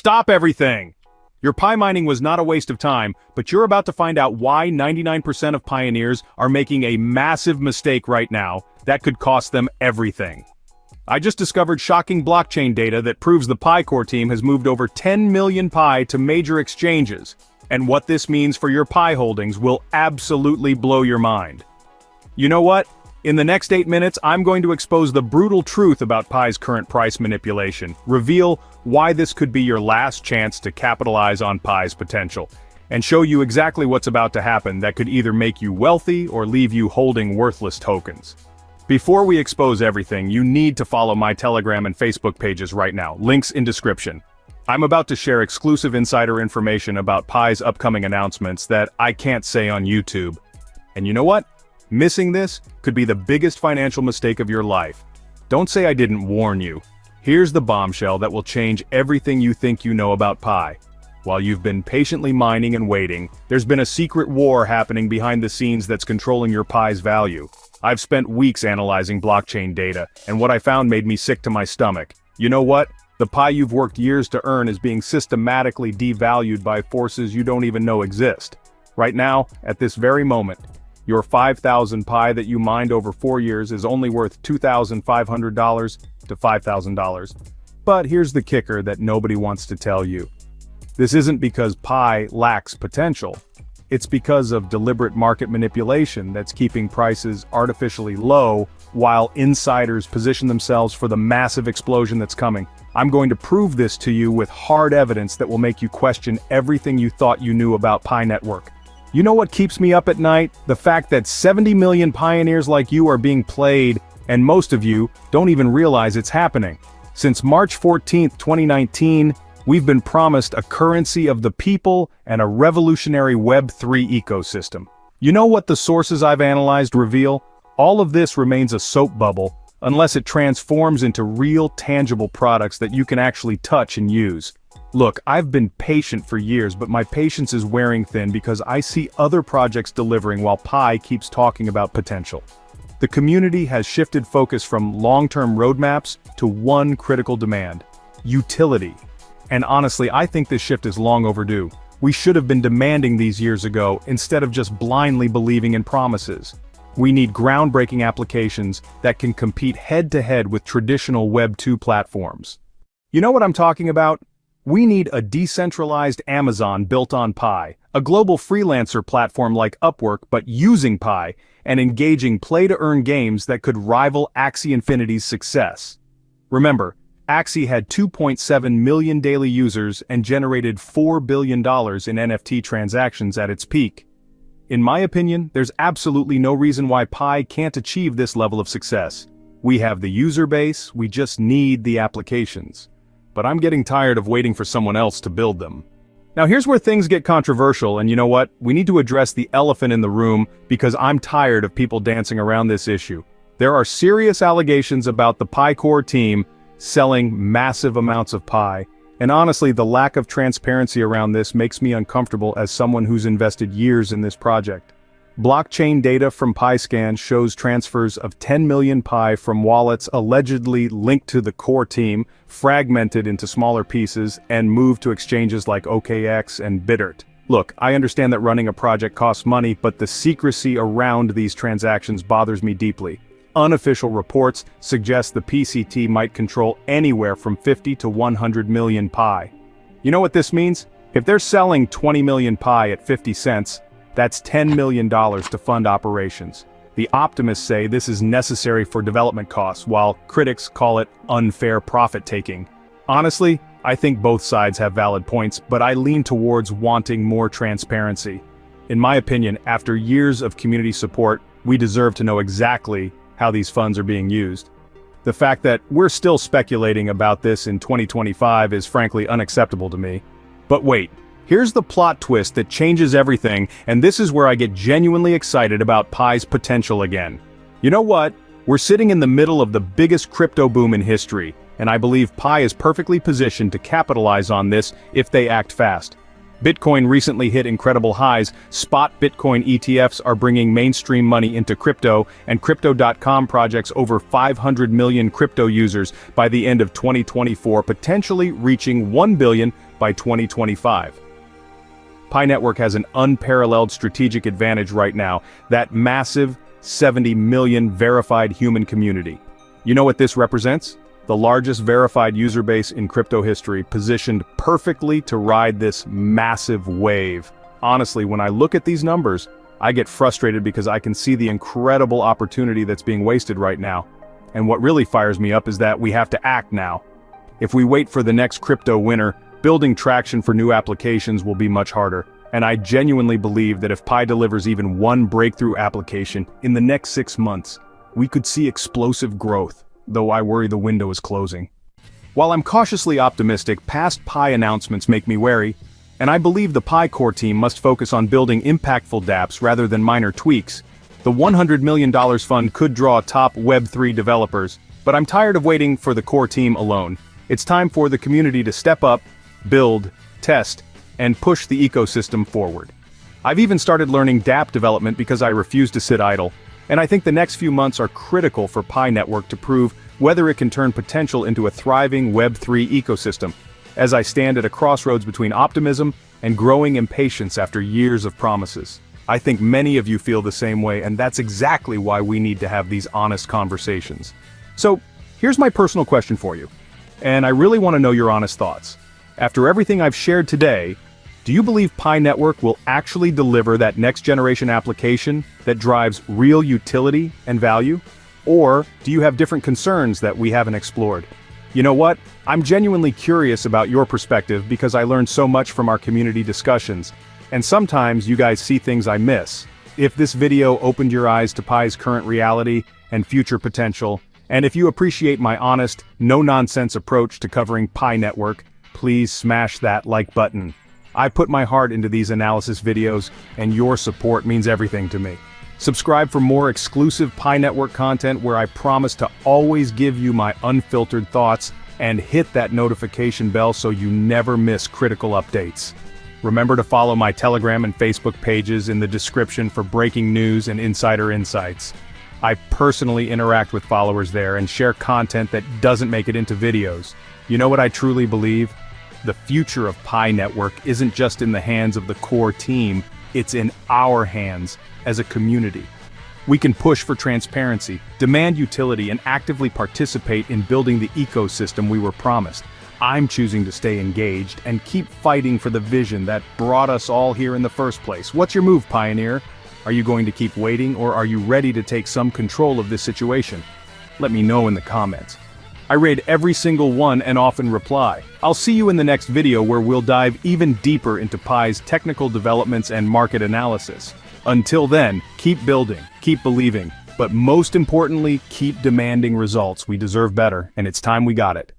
Stop everything! Your pie mining was not a waste of time, but you're about to find out why 99% of pioneers are making a massive mistake right now that could cost them everything. I just discovered shocking blockchain data that proves the Pi Core team has moved over 10 million Pi to major exchanges, and what this means for your Pi holdings will absolutely blow your mind. You know what? In the next 8 minutes, I'm going to expose the brutal truth about Pi's current price manipulation, reveal why this could be your last chance to capitalize on Pi's potential, and show you exactly what's about to happen that could either make you wealthy or leave you holding worthless tokens. Before we expose everything, you need to follow my Telegram and Facebook pages right now, links in description. I'm about to share exclusive insider information about Pi's upcoming announcements that I can't say on YouTube. And you know what? Missing this could be the biggest financial mistake of your life. Don't say I didn't warn you. Here's the bombshell that will change everything you think you know about Pi. While you've been patiently mining and waiting, there's been a secret war happening behind the scenes that's controlling your Pi's value. I've spent weeks analyzing blockchain data, and what I found made me sick to my stomach. You know what? The Pi you've worked years to earn is being systematically devalued by forces you don't even know exist. Right now, at this very moment, your 5,000 Pi that you mined over 4 years is only worth $2,500 to $5,000. But here's the kicker that nobody wants to tell you. This isn't because Pi lacks potential. It's because of deliberate market manipulation that's keeping prices artificially low while insiders position themselves for the massive explosion that's coming. I'm going to prove this to you with hard evidence that will make you question everything you thought you knew about Pi Network. You know what keeps me up at night? The fact that 70 million pioneers like you are being played, and most of you don't even realize it's happening. Since March 14, 2019, we've been promised a currency of the people and a revolutionary Web3 ecosystem. You know what the sources I've analyzed reveal? All of this remains a soap bubble, unless it transforms into real, tangible products that you can actually touch and use. Look, I've been patient for years, but my patience is wearing thin because I see other projects delivering while Pi keeps talking about potential. The community has shifted focus from long-term roadmaps to one critical demand: utility. And honestly, I think this shift is long overdue. We should have been demanding these years ago instead of just blindly believing in promises. We need groundbreaking applications that can compete head-to-head with traditional Web 2 platforms. You know what I'm talking about? We need a decentralized Amazon built on Pi, a global freelancer platform like Upwork but using Pi, and engaging play-to-earn games that could rival Axie Infinity's success. Remember, Axie had 2.7 million daily users and generated $4 billion in NFT transactions at its peak. In my opinion, there's absolutely no reason why Pi can't achieve this level of success. We have the user base, we just need the applications. But I'm getting tired of waiting for someone else to build them. Now here's where things get controversial, and you know what? We need to address the elephant in the room because I'm tired of people dancing around this issue. There are serious allegations about the Pi Core team selling massive amounts of Pi, and honestly, the lack of transparency around this makes me uncomfortable as someone who's invested years in this project. Blockchain data from PiScan shows transfers of 10 million Pi from wallets allegedly linked to the core team, fragmented into smaller pieces, and moved to exchanges like OKX and Bittert. Look, I understand that running a project costs money, but the secrecy around these transactions bothers me deeply. Unofficial reports suggest the PCT might control anywhere from 50 to 100 million Pi. You know what this means? If they're selling 20 million Pi at 50 cents, that's $10 million to fund operations. The optimists say this is necessary for development costs, while critics call it unfair profit-taking. Honestly, I think both sides have valid points, but I lean towards wanting more transparency. In my opinion, after years of community support, we deserve to know exactly how these funds are being used. The fact that we're still speculating about this in 2025 is frankly unacceptable to me. But wait. Here's the plot twist that changes everything, and this is where I get genuinely excited about Pi's potential again. You know what? We're sitting in the middle of the biggest crypto boom in history, and I believe Pi is perfectly positioned to capitalize on this if they act fast. Bitcoin recently hit incredible highs. Spot Bitcoin ETFs are bringing mainstream money into crypto, and Crypto.com projects over 500 million crypto users by the end of 2024, potentially reaching 1 billion by 2025. Pi Network has an unparalleled strategic advantage right now, that massive 70 million verified human community. You know what this represents? The largest verified user base in crypto history, positioned perfectly to ride this massive wave. Honestly, when I look at these numbers, I get frustrated because I can see the incredible opportunity that's being wasted right now. And what really fires me up is that we have to act now. If we wait for the next crypto winter, building traction for new applications will be much harder. And I genuinely believe that if Pi delivers even one breakthrough application in the next 6 months, we could see explosive growth, though I worry the window is closing. While I'm cautiously optimistic, past Pi announcements make me wary, and I believe the Pi core team must focus on building impactful dApps rather than minor tweaks. The $100 million fund could draw top Web3 developers, but I'm tired of waiting for the core team alone. It's time for the community to step up, build, test, and push the ecosystem forward. I've even started learning dApp development because I refuse to sit idle, and I think the next few months are critical for Pi Network to prove whether it can turn potential into a thriving Web3 ecosystem, as I stand at a crossroads between optimism and growing impatience after years of promises. I think many of you feel the same way, and that's exactly why we need to have these honest conversations. So, here's my personal question for you, and I really want to know your honest thoughts. After everything I've shared today, do you believe Pi Network will actually deliver that next-generation application that drives real utility and value? Or do you have different concerns that we haven't explored? You know what? I'm genuinely curious about your perspective because I learned so much from our community discussions, and sometimes you guys see things I miss. If this video opened your eyes to Pi's current reality and future potential, and if you appreciate my honest, no-nonsense approach to covering Pi Network, please smash that like button. I put my heart into these analysis videos, and your support means everything to me. Subscribe for more exclusive Pi Network content where I promise to always give you my unfiltered thoughts, and hit that notification bell so you never miss critical updates. Remember to follow my Telegram and Facebook pages in the description for breaking news and insider insights. I personally interact with followers there and share content that doesn't make it into videos. You know what I truly believe? The future of Pi Network isn't just in the hands of the core team, it's in our hands as a community. We can push for transparency, demand utility, and actively participate in building the ecosystem we were promised. I'm choosing to stay engaged and keep fighting for the vision that brought us all here in the first place. What's your move, Pioneer? Are you going to keep waiting, or are you ready to take some control of this situation? Let me know in the comments. I read every single one and often reply. I'll see you in the next video where we'll dive even deeper into Pi's technical developments and market analysis. Until then, keep building, keep believing, but most importantly, keep demanding results. We deserve better, and it's time we got it.